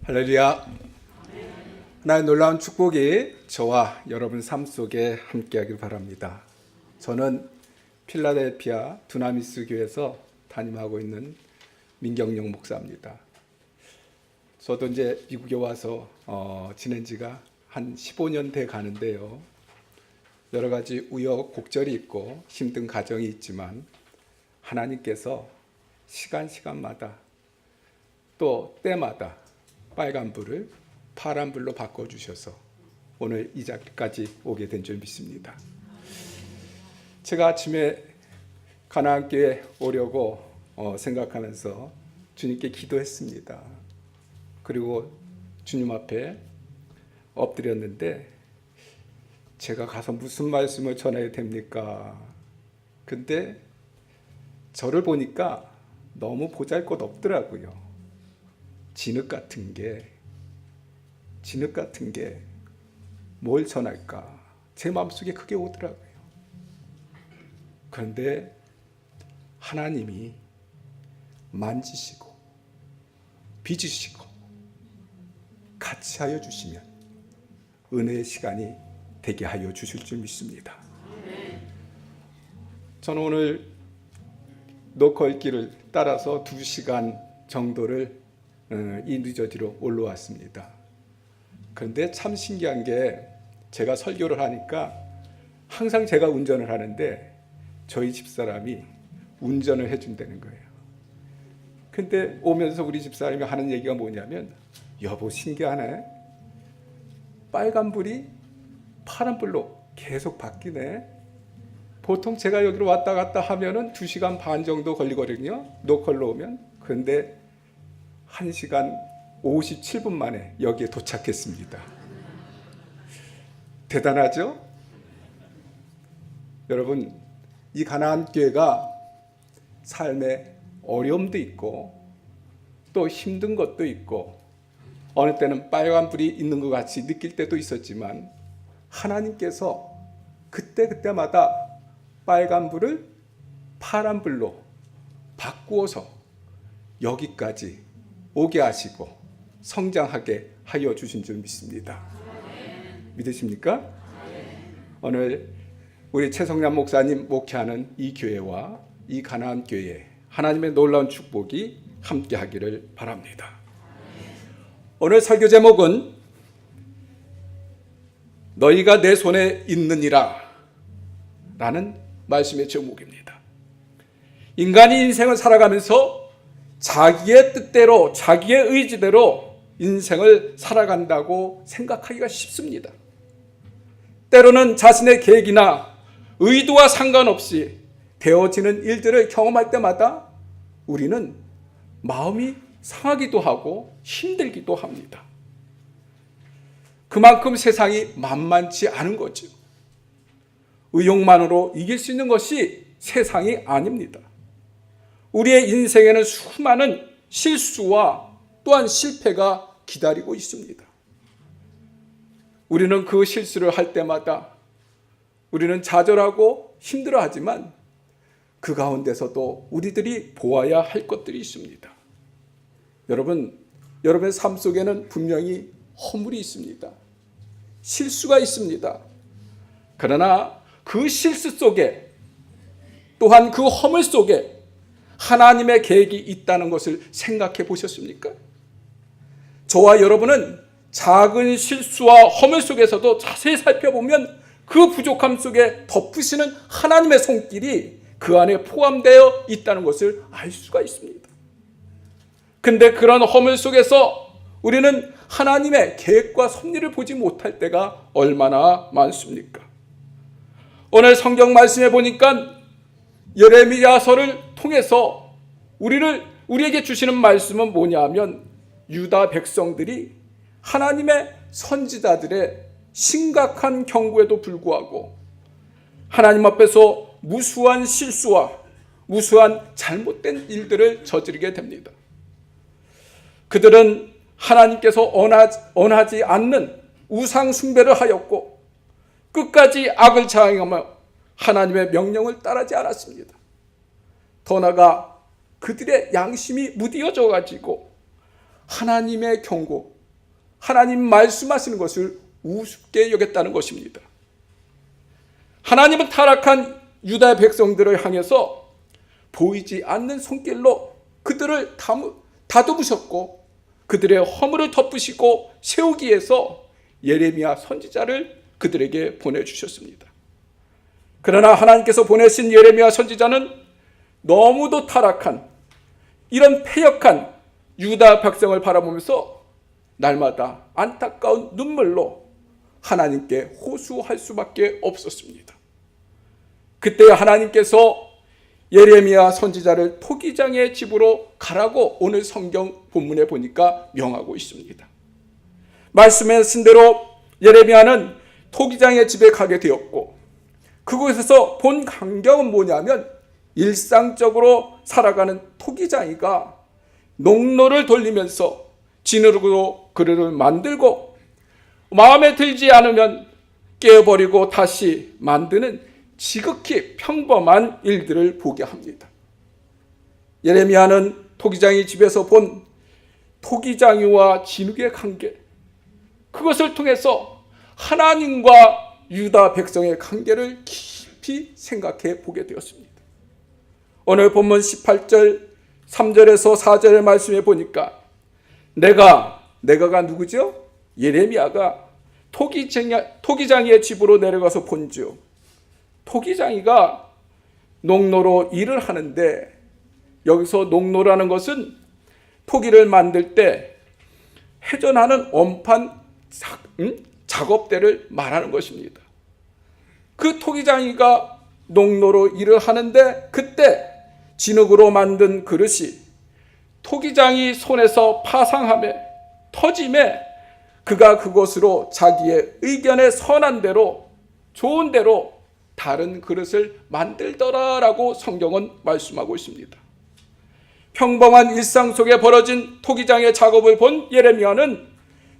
할렐루야. 하나의 놀라운 축복이 저와 여러분 삶 속에 함께하길 바랍니다. 저는 필라델피아 두나미스 교회에서 담임하고 있는 민경영 목사입니다. 저도 이제 미국에 와서 지낸 지가 한 15년 돼 가는데요. 여러 가지 우여곡절이 있고 힘든 가정이 있지만 하나님께서 시간마다 또 때마다 빨간 불을 파란 불로 바꿔주셔서 오늘 이 자리까지 오게 된 줄 믿습니다. 제가 아침에 가나안교회 오려고 생각하면서 주님께 기도했습니다. 그리고 주님 앞에 엎드렸는데 제가 가서 무슨 말씀을 전해야 됩니까? 근데 저를 보니까 너무 보잘것없더라고요. 진흙 같은 게 뭘 전할까? 제 마음속에 그게 오더라고요. 그런데 하나님이 만지시고 빚으시고 같이 하여 주시면 은혜의 시간이 되게 하여 주실 줄 믿습니다. 저는 오늘 노컬길을 따라서 2시간 정도를 이 뉴저지로 올라왔습니다. 그런데 참 신기한 게 제가 설교를 하니까 항상 제가 운전을 하는데 저희 집사람이 운전을 해준다는 거예요. 근데 오면서 우리 집사람이 하는 얘기가 뭐냐면, 여보 신기하네, 빨간불이 파란불로 계속 바뀌네. 보통 제가 여기로 왔다 갔다 하면은 2시간 반 정도 걸리거든요, 노컬로 오면. 그런데 1시간 57분 만에 여기에 도착했습니다. 대단하죠? 여러분, 이 가나안 교회가 삶에 어려움도 있고 또 힘든 것도 있고 어느 때는 빨간불이 있는 것 같이 느낄 때도 있었지만 하나님께서 그때마다 빨간불을 파란불로 바꾸어서 여기까지 오게 하시고 성장하게 하여 주신 줄 믿습니다. 믿으십니까? 오늘 우리 최성남 목사님 목회하는 이 교회와 이 가나안 교회에 하나님의 놀라운 축복이 함께 하기를 바랍니다. 오늘 설교 제목은 너희가 내 손에 있느니라 라는 말씀의 제목입니다. 인간이 인생을 살아가면서 자기의 뜻대로, 자기의 의지대로 인생을 살아간다고 생각하기가 쉽습니다. 때로는 자신의 계획이나 의도와 상관없이 되어지는 일들을 경험할 때마다 우리는 마음이 상하기도 하고 힘들기도 합니다. 그만큼 세상이 만만치 않은 거죠. 의욕만으로 이길 수 있는 것이 세상이 아닙니다. 우리의 인생에는 수많은 실수와 또한 실패가 기다리고 있습니다. 우리는 그 실수를 할 때마다 우리는 좌절하고 힘들어하지만 그 가운데서도 우리들이 보아야 할 것들이 있습니다. 여러분의 삶 속에는 분명히 허물이 있습니다. 실수가 있습니다. 그러나 그 실수 속에 또한 그 허물 속에 하나님의 계획이 있다는 것을 생각해 보셨습니까? 저와 여러분은 작은 실수와 허물 속에서도 자세히 살펴보면 그 부족함 속에 덮으시는 하나님의 손길이 그 안에 포함되어 있다는 것을 알 수가 있습니다. 근데 그런 허물 속에서 우리는 하나님의 계획과 섭리를 보지 못할 때가 얼마나 많습니까? 오늘 성경 말씀에 보니까 예레미야서를 통해서 우리에게 주시는 말씀은 뭐냐 하면, 유다 백성들이 하나님의 선지자들의 심각한 경고에도 불구하고 하나님 앞에서 무수한 실수와 무수한 잘못된 일들을 저지르게 됩니다. 그들은 하나님께서 언하지 않는 우상 숭배를 하였고 끝까지 악을 자행하며 하나님의 명령을 따르지 않았습니다. 더 나아가 그들의 양심이 무디어져 가지고 하나님의 경고, 하나님 말씀하시는 것을 우습게 여겼다는 것입니다. 하나님은 타락한 유다 백성들을 향해서 보이지 않는 손길로 그들을 다듬으셨고 그들의 허물을 덮으시고 세우기 위해서 예레미야 선지자를 그들에게 보내주셨습니다. 그러나 하나님께서 보내신 예레미야 선지자는 너무도 타락한 이런 패역한 유다 백성을 바라보면서 날마다 안타까운 눈물로 하나님께 호소할 수밖에 없었습니다. 그때 하나님께서 예레미야 선지자를 토기장의 집으로 가라고 오늘 성경 본문에 보니까 명하고 있습니다. 말씀하신 대로 예레미야는 토기장의 집에 가게 되었고 그곳에서 본 광경은 뭐냐면 일상적으로 살아가는 토기장이가 농로를 돌리면서 진흙으로 그릇을 만들고 마음에 들지 않으면 깨어버리고 다시 만드는 지극히 평범한 일들을 보게 합니다. 예레미야는 토기장이 집에서 본 토기장이와 진흙의 관계, 그것을 통해서 하나님과 유다 백성의 관계를 깊이 생각해 보게 되었습니다. 오늘 본문 18절 3절에서 4절의 말씀에 보니까 내가가 누구죠? 예레미야가 토기장이의 집으로 내려가서 본즉 토기장이가 농로로 일을 하는데, 여기서 농로라는 것은 토기를 만들 때 회전하는 원판 작업대를 말하는 것입니다. 그 토기장이가 농로로 일을 하는데 그때 진흙으로 만든 그릇이 토기장이 손에서 파상함에 터짐에 그가 그것으로 자기의 의견에 선한 대로 좋은 대로 다른 그릇을 만들더라라고 성경은 말씀하고 있습니다. 평범한 일상 속에 벌어진 토기장의 작업을 본 예레미야는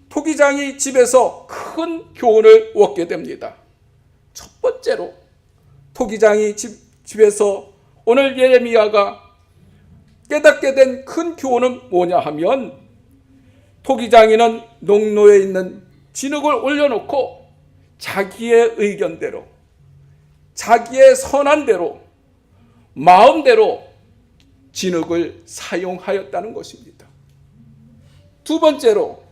토기장이 집에서 큰 교훈을 얻게 됩니다. 첫 번째로 토기장이 집에서 오늘 예레미야가 깨닫게 된 큰 교훈은 뭐냐 하면, 토기장이는 농로에 있는 진흙을 올려놓고 자기의 의견대로 자기의 선한 대로 마음대로 진흙을 사용하였다는 것입니다. 두 번째로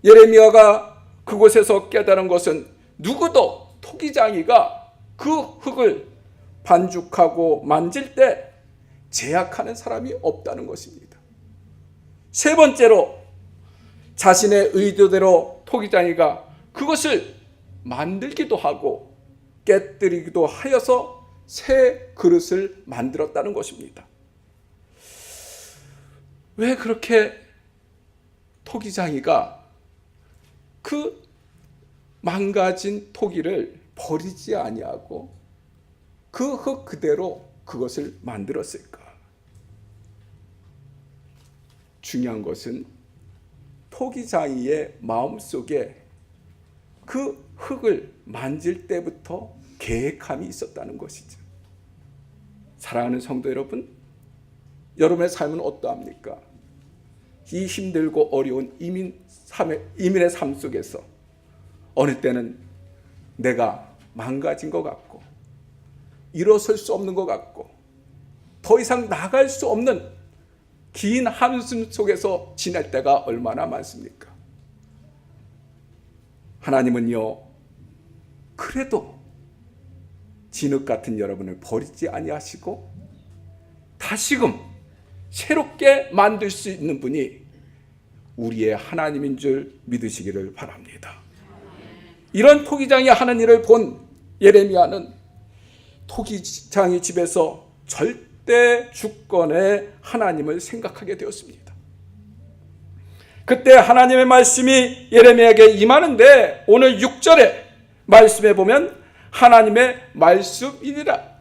예레미야가 그곳에서 깨달은 것은 누구도 토기장이가 그 흙을 반죽하고 만질 때 제약하는 사람이 없다는 것입니다. 세 번째로 자신의 의도대로 토기장이가 그것을 만들기도 하고 깨뜨리기도 하여서 새 그릇을 만들었다는 것입니다. 왜 그렇게 토기장이가 그 망가진 토기를 버리지 아니하고 그 흙 그대로 그것을 만들었을까? 중요한 것은 토기장이의 마음속에 그 흙을 만질 때부터 계획함이 있었다는 것이죠. 사랑하는 성도 여러분, 여러분의 삶은 어떠합니까? 이 힘들고 어려운 이민의 삶 속에서 어느 때는 내가 망가진 것 같고 일어설 수 없는 것 같고 더 이상 나갈 수 없는 긴 한숨 속에서 지낼 때가 얼마나 많습니까? 하나님은요, 그래도 진흙 같은 여러분을 버리지 아니하시고 다시금 새롭게 만들 수 있는 분이 우리의 하나님인 줄 믿으시기를 바랍니다. 이런 토기장이 하는 일을 본 예레미야는 토기장이 집에서 절대 주권의 하나님을 생각하게 되었습니다. 그때 하나님의 말씀이 예레미야에게 임하는데 오늘 6절에 말씀해 보면 하나님의 말씀이니라.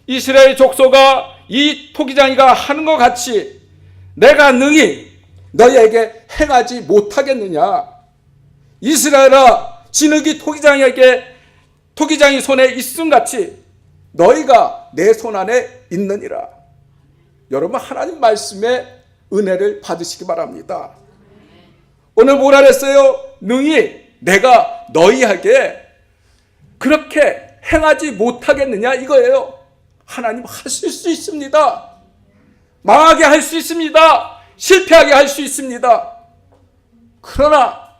이스라엘 족속아, 이 토기장이가 하는 것 같이 내가 능히 너희에게 행하지 못하겠느냐? 이스라엘아, 진흙이 토기장이 손에 있음같이 너희가 내 손 안에 있느니라. 여러분, 하나님 말씀의 은혜를 받으시기 바랍니다. 오늘 뭐라 그랬어요? 능히 내가 너희에게 그렇게 행하지 못하겠느냐 이거예요. 하나님 하실 수 있습니다. 망하게 할 수 있습니다. 실패하게 할 수 있습니다. 그러나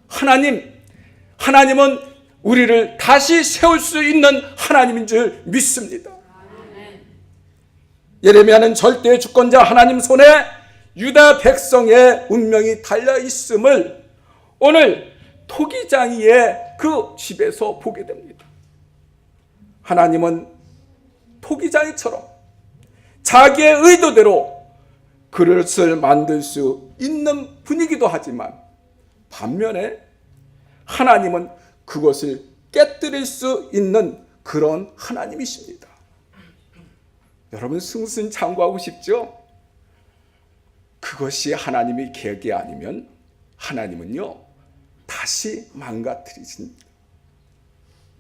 하나님은 우리를 다시 세울 수 있는 하나님인 줄 믿습니다. 예레미야는 절대 주권자 하나님 손에 유다 백성의 운명이 달려 있음을 오늘 토기장이의 그 집에서 보게 됩니다. 하나님은 토기장이처럼 자기의 의도대로 그릇을 만들 수 있는 분이기도 하지만 반면에 하나님은 그것을 깨뜨릴 수 있는 그런 하나님이십니다. 여러분 승승장구하고 싶죠? 그것이 하나님의 계획이 아니면 하나님은요 다시 망가뜨리십니다.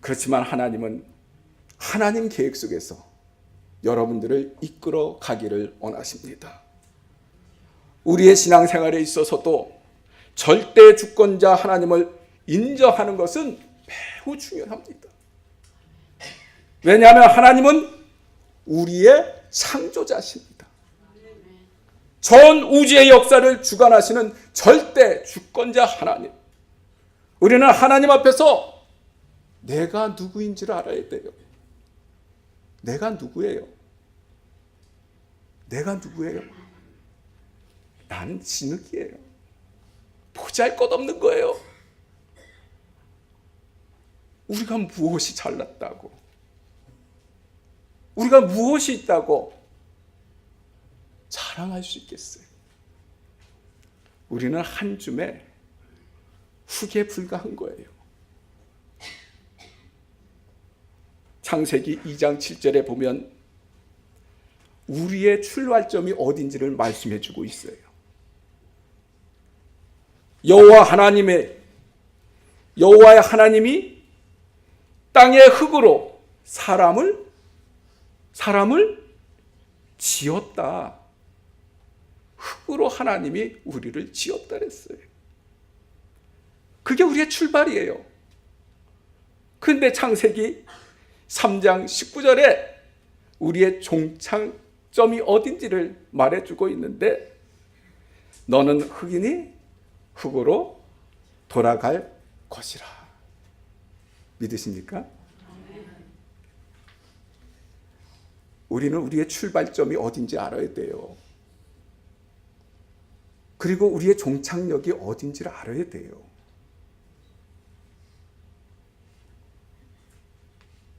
그렇지만 하나님은 하나님 계획 속에서 여러분들을 이끌어 가기를 원하십니다. 우리의 신앙생활에 있어서도 절대 주권자 하나님을 인정하는 것은 매우 중요합니다. 왜냐하면 하나님은 우리의 창조자십니다. 전 우주의 역사를 주관하시는 절대 주권자 하나님. 우리는 하나님 앞에서 내가 누구인지를 알아야 돼요. 내가 누구예요? 내가 누구예요? 나는 진흙이에요. 보잘것없는 거예요. 우리가 무엇이 잘났다고, 우리가 무엇이 있다고 자랑할 수 있겠어요? 우리는 한 줌의 흙에 불과한 거예요. 창세기 2장 7절에 보면 우리의 출발점이 어딘지를 말씀해 주고 있어요. 여호와의 하나님이 땅의 흙으로 사람을 지었다. 흙으로 하나님이 우리를 지었다 그랬어요. 그게 우리의 출발이에요. 그런데 창세기 3장 19절에 우리의 종착점이 어딘지를 말해주고 있는데 너는 흙이니 흙으로 돌아갈 것이라. 믿으십니까? 우리는 우리의 출발점이 어딘지 알아야 돼요. 그리고 우리의 종착역이 어딘지를 알아야 돼요.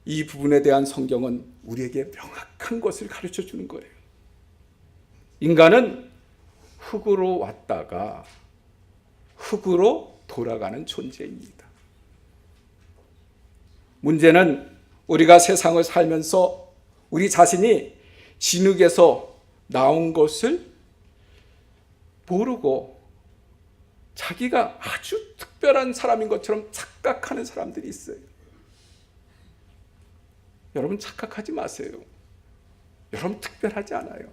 이 부분에 대한 성경은 우리에게 명확한 것을 가르쳐 주는 거예요. 인간은 흙으로 왔다가 흙으로 돌아가는 존재입니다. 문제는 우리가 세상을 살면서 우리 자신이 진흙에서 나온 것을 모르고 자기가 아주 특별한 사람인 것처럼 착각하는 사람들이 있어요. 여러분 착각하지 마세요. 여러분 특별하지 않아요.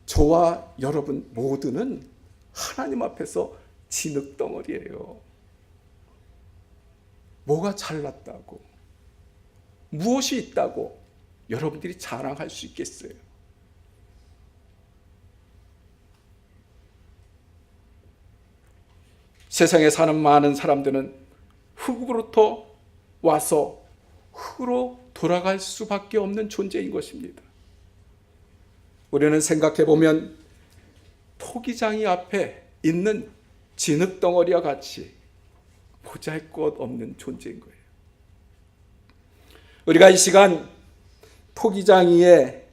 저와 여러분 모두는 하나님 앞에서 진흙덩어리예요. 뭐가 잘났다고, 무엇이 있다고 여러분들이 자랑할 수 있겠어요? 세상에 사는 많은 사람들은 흙으로부터 와서 흙으로 돌아갈 수밖에 없는 존재인 것입니다. 우리는 생각해 보면 토기장이 앞에 있는 진흙덩어리와 같이 보잘것없는 존재인 거예요. 우리가 이 시간 토기장이의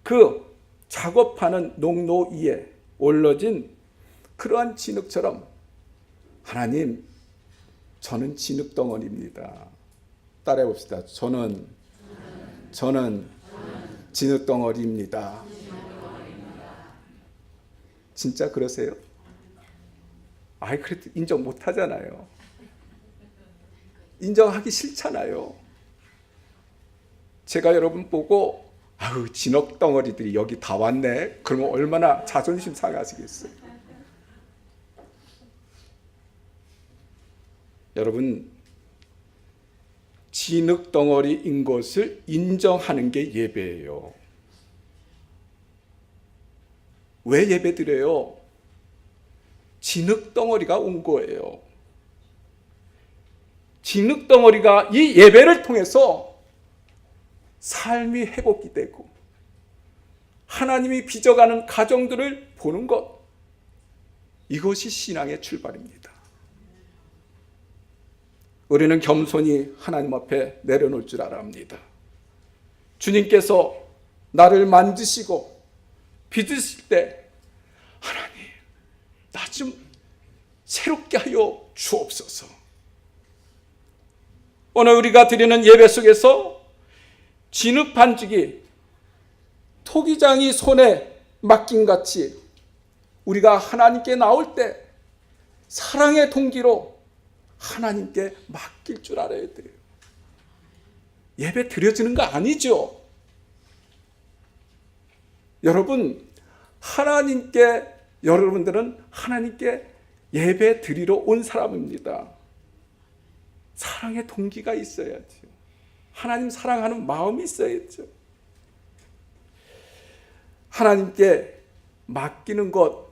그 작업하는 농로 위에 올려진 그러한 진흙처럼 하나님, 저는 진흙덩어리입니다. 따라해 봅시다. 저는 진흙덩어리입니다. 진짜 그러세요? 아이, 그래도 인정 못 하잖아요. 인정하기 싫잖아요. 제가 여러분 보고 아유, 진흙덩어리들이 여기 다 왔네. 그러면 얼마나 자존심 상하시겠어요? 여러분, 진흙 덩어리인 것을 인정하는 게 예배예요. 왜 예배 드려요? 진흙 덩어리가 온 거예요. 진흙 덩어리가 이 예배를 통해서 삶이 회복이 되고 하나님이 빚어가는 가정들을 보는 것, 이것이 신앙의 출발입니다. 우리는 겸손히 하나님 앞에 내려놓을 줄 알아야 합니다. 주님께서 나를 만지시고 빚으실 때 하나님, 나 좀 새롭게 하여 주옵소서. 오늘 우리가 드리는 예배 속에서 진흙 반죽이 토기장이 손에 맡긴 같이 우리가 하나님께 나올 때 사랑의 동기로 하나님께 맡길 줄 알아야 돼요. 예배 드려지는 거 아니죠. 여러분들은 하나님께 예배 드리러 온 사람입니다. 사랑의 동기가 있어야죠. 하나님 사랑하는 마음이 있어야죠. 하나님께 맡기는 것,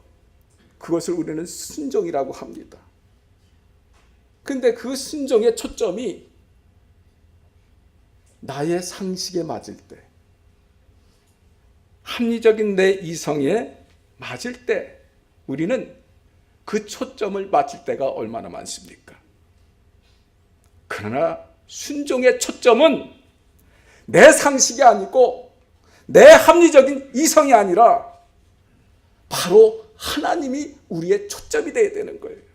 그것을 우리는 순종이라고 합니다. 근데 그 순종의 초점이 나의 상식에 맞을 때, 합리적인 내 이성에 맞을 때 우리는 그 초점을 맞출 때가 얼마나 많습니까? 그러나 순종의 초점은 내 상식이 아니고 내 합리적인 이성이 아니라 바로 하나님이 우리의 초점이 되어야 되는 거예요.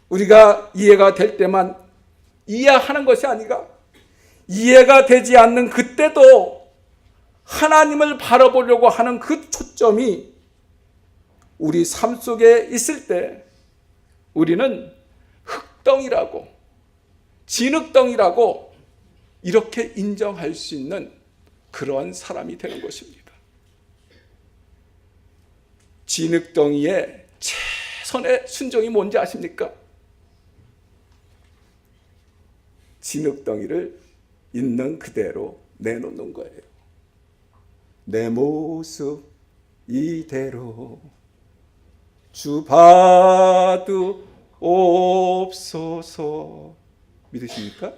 우리가 이해가 될 때만 이해하는 것이 아니라 이해가 되지 않는 그때도 하나님을 바라보려고 하는 그 초점이 우리 삶 속에 있을 때 우리는 흙덩이라고, 진흙덩이라고 이렇게 인정할 수 있는 그러한 사람이 되는 것입니다. 진흙덩이의 최선의 순종이 뭔지 아십니까? 진흙덩이를 있는 그대로 내놓는 거예요. 내 모습 이대로 주 봐두옵소서. 믿으십니까?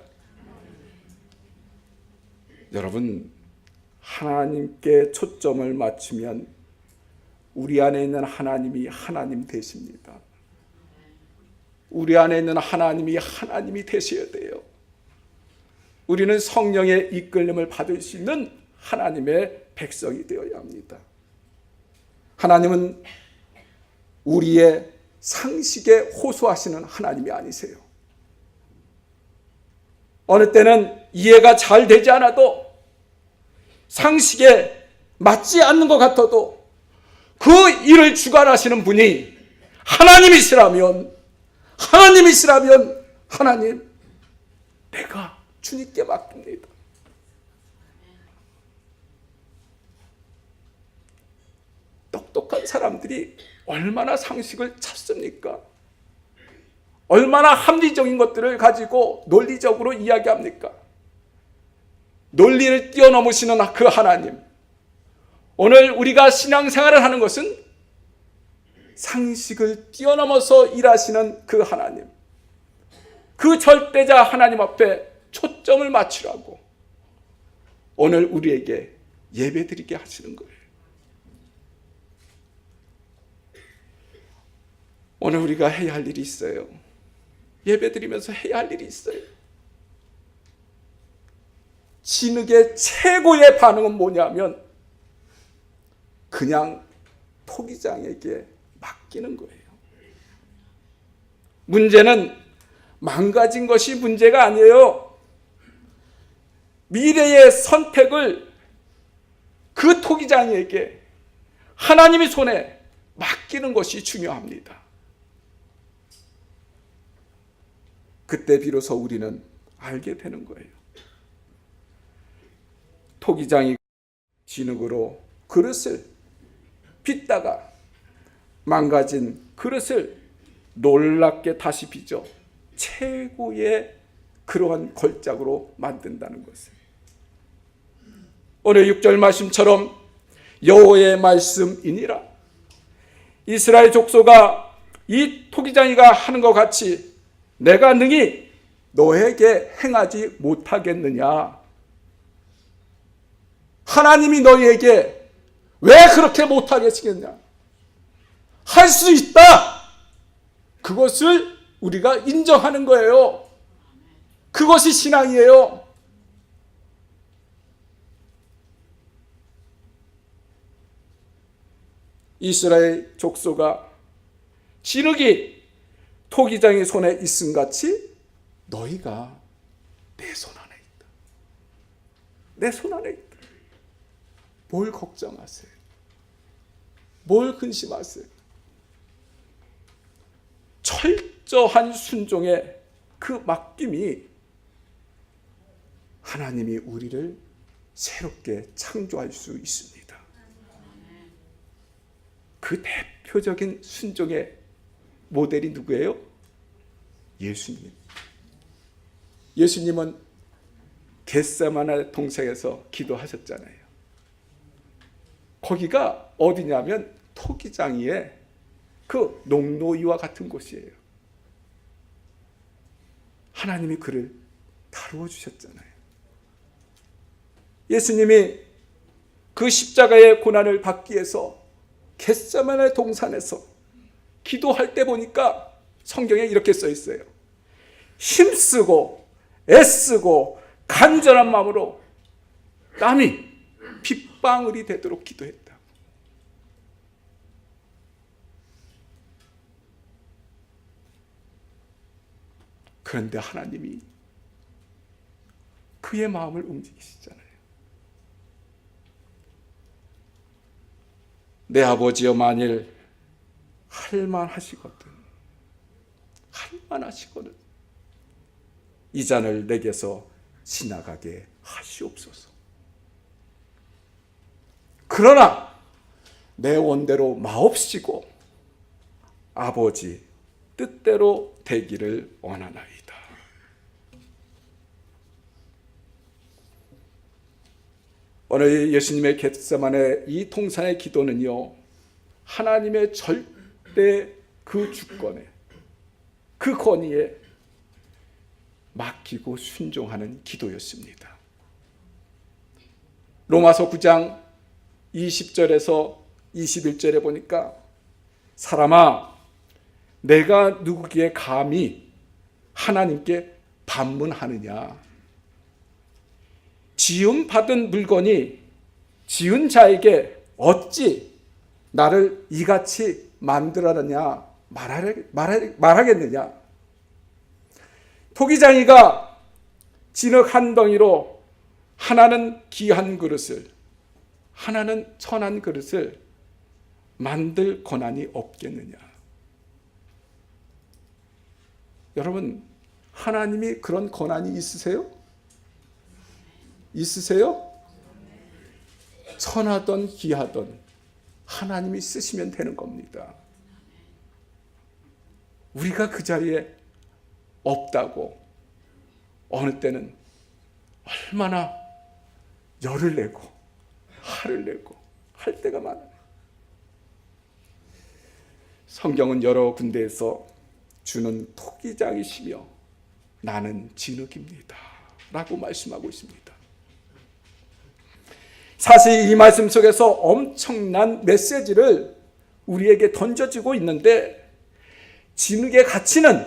여러분, 하나님께 초점을 맞추면 우리 안에 있는 하나님이 하나님 되십니다. 우리 안에 있는 하나님이 하나님이 되셔야 돼요. 우리는 성령의 이끌림을 받을 수 있는 하나님의 백성이 되어야 합니다. 하나님은 우리의 상식에 호소하시는 하나님이 아니세요. 어느 때는 이해가 잘 되지 않아도 상식에 맞지 않는 것 같아도 그 일을 주관하시는 분이 하나님, 내가 주님께 맡깁니다. 똑똑한 사람들이 얼마나 상식을 찾습니까? 얼마나 합리적인 것들을 가지고 논리적으로 이야기합니까? 논리를 뛰어넘으시는 그 하나님, 오늘 우리가 신앙생활을 하는 것은 상식을 뛰어넘어서 일하시는 그 하나님, 그 절대자 하나님 앞에 초점을 맞추라고 오늘 우리에게 예배드리게 하시는 거예요. 오늘 우리가 해야 할 일이 있어요. 예배드리면서 해야 할 일이 있어요. 진흙의 최고의 반응은 뭐냐면 그냥 토기장에게 맡기는 거예요. 문제는 망가진 것이 문제가 아니에요. 미래의 선택을 그 토기장에게 하나님의 손에 맡기는 것이 중요합니다. 그때 비로소 우리는 알게 되는 거예요. 토기장이 진흙으로 그릇을 빚다가 망가진 그릇을 놀랍게 다시 빚어 최고의 그러한 걸작으로 만든다는 것을. 오늘 6절 말씀처럼 여호와의 말씀이니라. 이스라엘 족속아 이 토기장이가 하는 것 같이 내가 능히 너에게 행하지 못하겠느냐. 하나님이 너희에게 왜 그렇게 못하겠느냐. 할 수 있다. 그것을 우리가 인정하는 거예요. 그것이 신앙이에요. 이스라엘 족속아 진흙이 토기장의 손에 있음 같이 너희가 내 손 안에 있다. 내 손 안에 있다. 뭘 걱정하세요? 뭘 근심하세요? 철저한 순종의 그 맡김이 하나님이 우리를 새롭게 창조할 수 있습니다. 그 대표적인 순종의 모델이 누구예요? 예수님. 예수님은 겟세마네 동산에서 기도하셨잖아요. 거기가 어디냐면 토기장 위에 그 농로위와 같은 곳이에요. 하나님이 그를 다루어 주셨잖아요. 예수님이 그 십자가의 고난을 받기 위해서 겟세마네 동산에서 기도할 때 보니까 성경에 이렇게 써 있어요. 힘쓰고 애쓰고 간절한 마음으로 땀이 빗방울이 되도록 기도했다. 그런데 하나님이 그의 마음을 움직이시잖아요. 내 아버지여 만일 할만하시거든 이 잔을 내게서 지나가게 하시옵소서. 그러나 내 원대로 마옵시고 아버지 뜻대로 되기를 원하나이다. 오늘 예수님의 겟세마네 이 통산의 기도는요, 하나님의 절대 그 주권에, 그 권위에 맡기고 순종하는 기도였습니다. 로마서 9장 20절에서 21절에 보니까 사람아 내가 누구기에 감히 하나님께 반문하느냐. 지음받은 물건이 지은 자에게 어찌 나를 이같이 만들어느냐 말하겠느냐. 토기장이가 진흙 한 덩이로 하나는 귀한 그릇을 하나는 천한 그릇을 만들 권한이 없겠느냐. 여러분, 하나님이 그런 권한이 있으세요? 있으세요? 천하던 귀하던 하나님이 쓰시면 되는 겁니다. 우리가 그 자리에 없다고 어느 때는 얼마나 열을 내고 화를 내고 할 때가 많아요. 성경은 여러 군데에서 주는 토기장이시며 나는 진흙입니다 라고 말씀하고 있습니다. 사실 이 말씀 속에서 엄청난 메시지를 우리에게 던져지고 있는데, 진흙의 가치는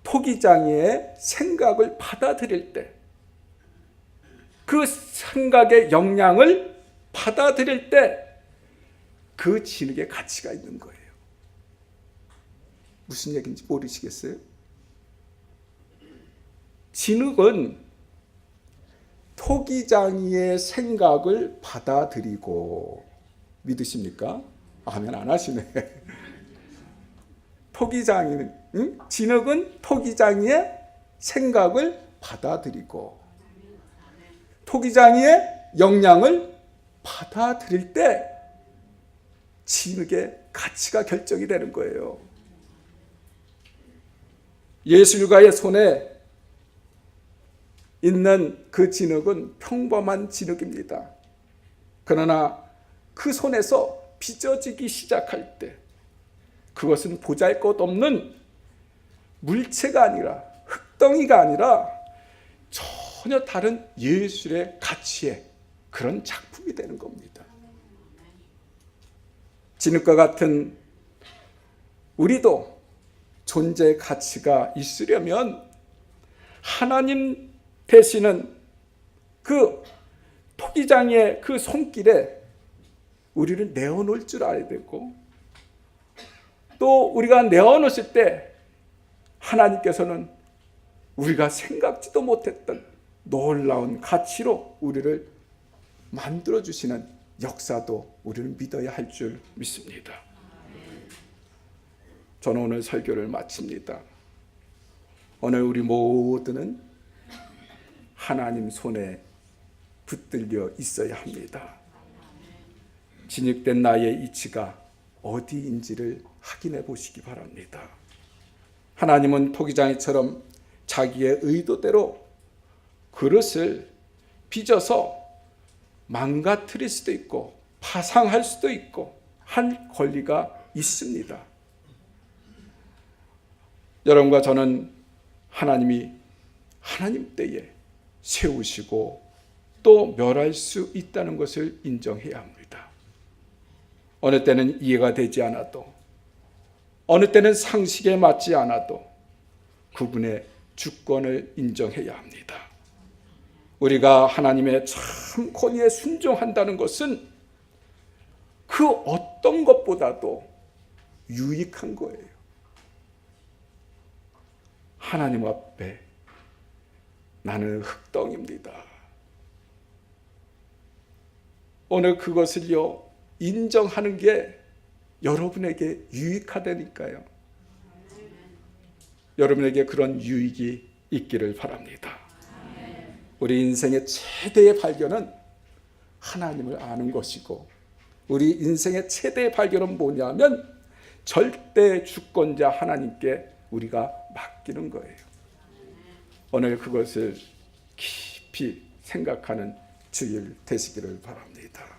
토기장이의 생각을 받아들일 때, 그 생각의 영향을 받아들일 때 그 진흙의 가치가 있는 거예요. 무슨 얘기인지 모르시겠어요? 진흙은 토기장이의 생각을 받아들이고, 믿으십니까? 아멘 안 하시네. 진흙은 토기장이의 생각을 받아들이고 토기장이의 영향을 받아들일 때 진흙의 가치가 결정이 되는 거예요. 예술가의 손에 있는 그 진흙은 평범한 진흙입니다. 그러나 그 손에서 빚어지기 시작할 때 그것은 보잘것없는 물체가 아니라, 흙덩이가 아니라 전혀 다른 예술의 가치의 그런 작품이 되는 겁니다. 진흙과 같은 우리도 존재의 가치가 있으려면 하나님 되시는 그 토기장의 그 손길에 우리를 내어놓을 줄 알아야 되고, 또 우리가 내어놓으실 때 하나님께서는 우리가 생각지도 못했던 놀라운 가치로 우리를 만들어주시는 역사도 우리는 믿어야 할 줄 믿습니다. 저는 오늘 설교를 마칩니다. 오늘 우리 모두는 하나님 손에 붙들려 있어야 합니다. 진흙된 나의 이치가 어디인지를 확인해 보시기 바랍니다. 하나님은 토기장이처럼 자기의 의도대로 그릇을 빚어서 망가뜨릴 수도 있고 파상할 수도 있고 할 권리가 있습니다. 여러분과 저는 하나님이 하나님 때에 세우시고 또 멸할 수 있다는 것을 인정해야 합니다. 어느 때는 이해가 되지 않아도, 어느 때는 상식에 맞지 않아도 그분의 주권을 인정해야 합니다. 우리가 하나님의 참 권위에 순종한다는 것은 그 어떤 것보다도 유익한 거예요. 하나님 앞에 나는 흙덩이입니다. 오늘 그것을요 인정하는 게 여러분에게 유익하다니까요. 여러분에게 그런 유익이 있기를 바랍니다. 우리 인생의 최대의 발견은 하나님을 아는 것이고, 우리 인생의 최대의 발견은 뭐냐면 절대 주권자 하나님께 우리가 맡기는 거예요. 오늘 그것을 깊이 생각하는 주일 되시기를 바랍니다.